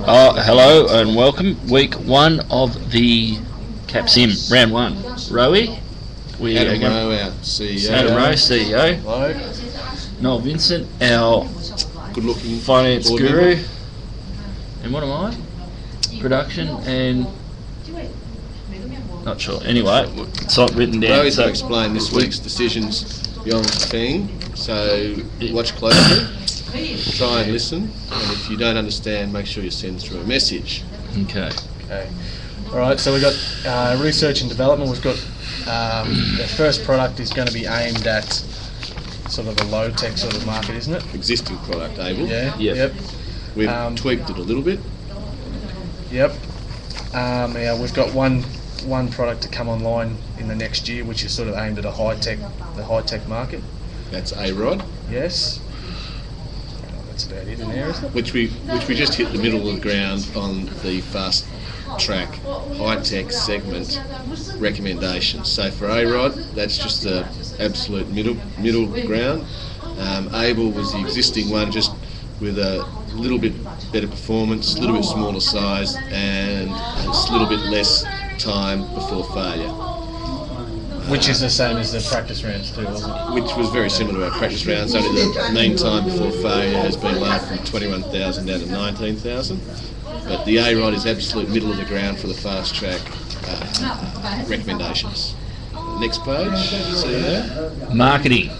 Hello and welcome. Week 1 of the Cap Sim, round 1. Rowie, we Adam are Rowe, our CEO. Adam Rowe, CEO. Hello. Noel Vincent, our Good-looking finance board guru. member. And what am I? Production and not sure. Anyway, it's not written down. Rowe's to explain this week's decisions beyond Feng, so watch closely, try and listen, and if you don't understand, make sure you send through a message. Okay. All right. So we've got research and development. We've got the first product is going to be aimed at sort of a low tech sort of market, isn't it? Existing product, Abel. Yeah. Yep. We've tweaked it a little bit. Yep. Yeah, we've got one product to come online in the next year, which is sort of aimed at the high tech market. That's A-Rod, Yes. That's about it in there, isn't it? which we just hit the middle of the ground on the fast track high tech segment recommendations. So for A-Rod, that's just the absolute middle ground. Abel was the existing one, just with a little bit better performance, a little bit smaller size, and a little bit less time before failure. Which is the same as the practice rounds too, wasn't it? Which was very similar to our practice rounds, only the mean time before failure has been lowered from 21,000 down to 19,000. But the A-Rod is absolute middle of the ground for the fast track recommendations. Next page, see there? Marketing.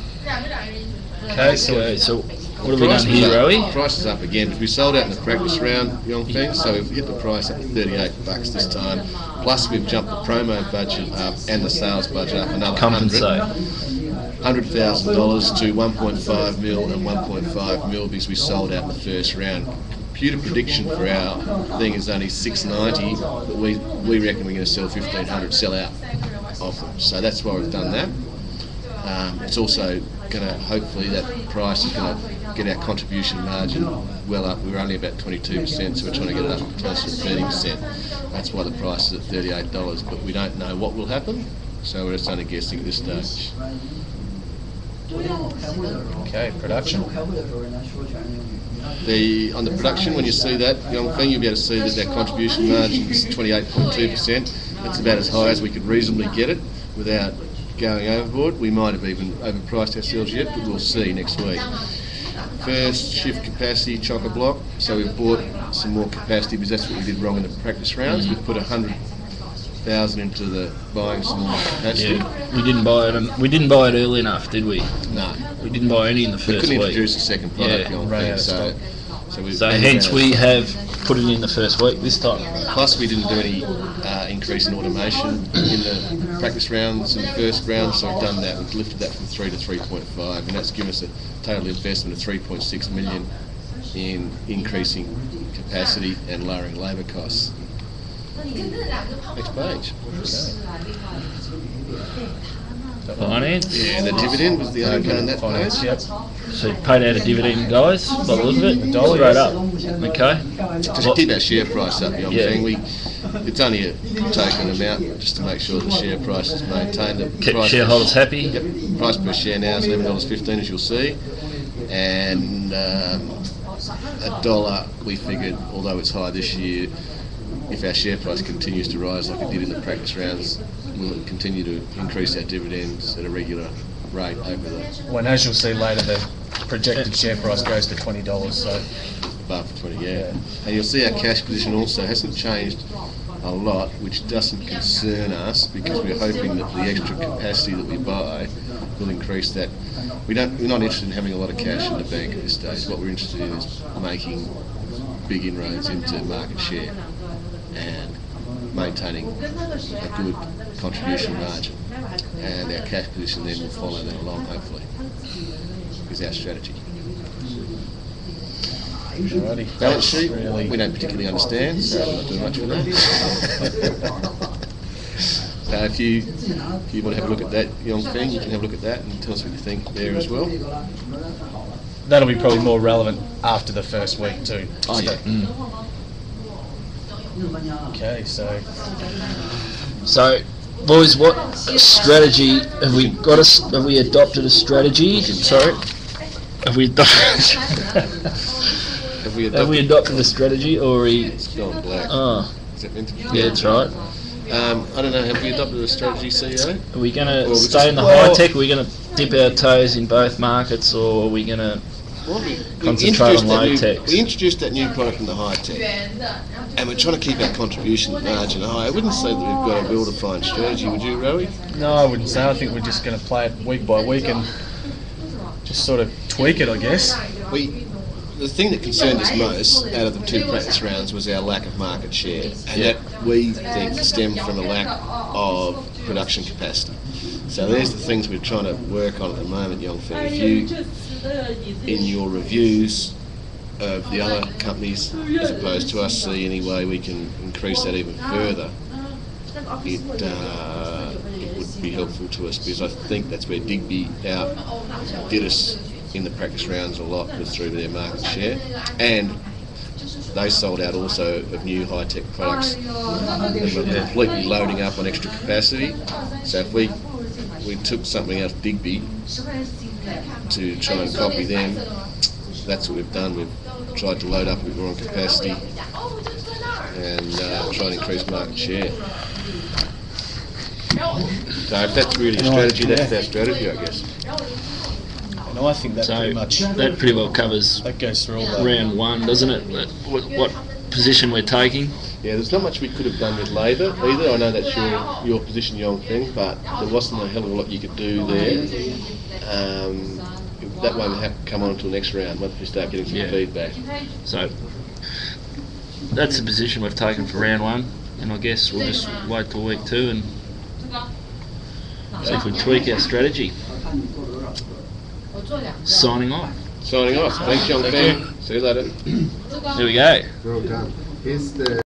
Okay, so What have we done here, Rowie? Price is up again, because we sold out in the practice round, Yongfeng, so we've hit the price up to $38 this time. Plus we've jumped the promo budget up and the sales budget up another $100,000 to 1.5 mil and 1.5 mil because we sold out in the first round. Computer prediction for our thing is only 690, but we reckon we're going to sell 1,500, sell out of them. So that's why we've done that. It's also going to, hopefully that price is going to get our contribution margin well up. We were only about 22%, so we're trying to get it up closer to 30%. That's why the price is at $38, but we don't know what will happen, so we're just only guessing at this stage. okay, production. On the production, when you see that, Yongfeng, you'll be able to see that our contribution margin is 28.2%. That's about as high as we could reasonably get it without going overboard. We might have even overpriced ourselves yet, but we'll see next week. First shift capacity, chock-a-block. So we've bought some more capacity because that's what we did wrong in the practice rounds. We've put 100,000 into the buying some more capacity. Yeah, we didn't buy it. We didn't buy it early enough, did we? No, We didn't buy any in the we first couldn't week. introduce a second product. Yeah, right, So So hence we have put it in the first week this time. Plus we didn't do any increase in automation in the practice rounds and the first round, so we've done that. We've lifted that from 3 to 3.5, and that's given us a total investment of 3.6 million in increasing capacity and lowering labour costs. Next page. Finance. Yeah, the dividend was the only one on that Finance, page. yep. So you paid out a dividend, guys, by the look of it. $1, Straight yes. up. Okay. Just keep our share price up, you know what I'm Yeah. saying? It's only a token amount just to make sure the share price is maintained. The Keep price shareholders happy. Yep, price per share now is $11.15, as you'll see, and $1 we figured, although it's high this year, if our share price continues to rise like it did in the practice rounds, we'll continue to increase our dividends at a regular rate over the When, as you'll see later, the projected share price goes to $20. So above 20, yeah. And you'll see our cash position also hasn't changed a lot, which doesn't concern us because we're hoping that the extra capacity that we buy will increase that. We're not interested in having a lot of cash in the bank at this stage. What we're interested in is making big inroads into market share and maintaining a good contribution margin. And our cash position then will follow that along, hopefully, is our strategy. alrighty. Balance sheet, Really. we don't particularly understand, so we're not doing much for that. So if you want to have a look at that, Yongfeng, you can have a look at that and tell us what you think there as well. That'll be probably more relevant after the first week too. Oh yeah. Okay, so Boys, what strategy have we got? Have we adopted a strategy? Sorry, have we adopted? Have we Have we adopted a strategy, or are we? It's gone black. Oh, Is that meant to be? yeah, that's right. I don't know. Have we adopted a strategy, CEO? Are we going Or to we stay just- in the well- high tech? Are we going to dip our toes in both markets, or are we going to? Well, we Concentrate introduced on that low new- techs. We introduced that new product in the high tech, and we're trying to keep our contribution margin high. I wouldn't say that we've got a well-defined strategy, would you, Rowie? No, I wouldn't say. I think we're just going to play it week by week and just sort of tweak it, I guess. The thing that concerned us most out of the 2 practice rounds was our lack of market share, and that we think stemmed from a lack of production capacity. So there's the things we're trying to work on at the moment, young fella. If you, in your reviews of the other companies, as opposed to us, see any way we can increase that even further, it would be helpful to us, because I think that's where Digby outdid us in the practice rounds a lot, was through their market share, and they sold out also of new high-tech products and were completely loading up on extra capacity. So if we took something out of Digby to try and copy them, that's what we've done. We've tried to load up a bit more on capacity and try and increase market share. So if that's really a strategy, that's our strategy, I guess. And I think that So pretty much that pretty well covers that goes through all that. round 1, doesn't it? What position we're taking? Yeah, there's not much we could have done with labour either. I know that's your position, young thing, but there wasn't a hell of a lot you could do there. That way we have to come on until next round once we start getting some feedback. So that's the position we've taken for round 1, and I guess we'll just wait till week 2 and see if we tweak our strategy. Signing off. Signing off. Thanks, young fan. See you later. There we go. Well done. Here's the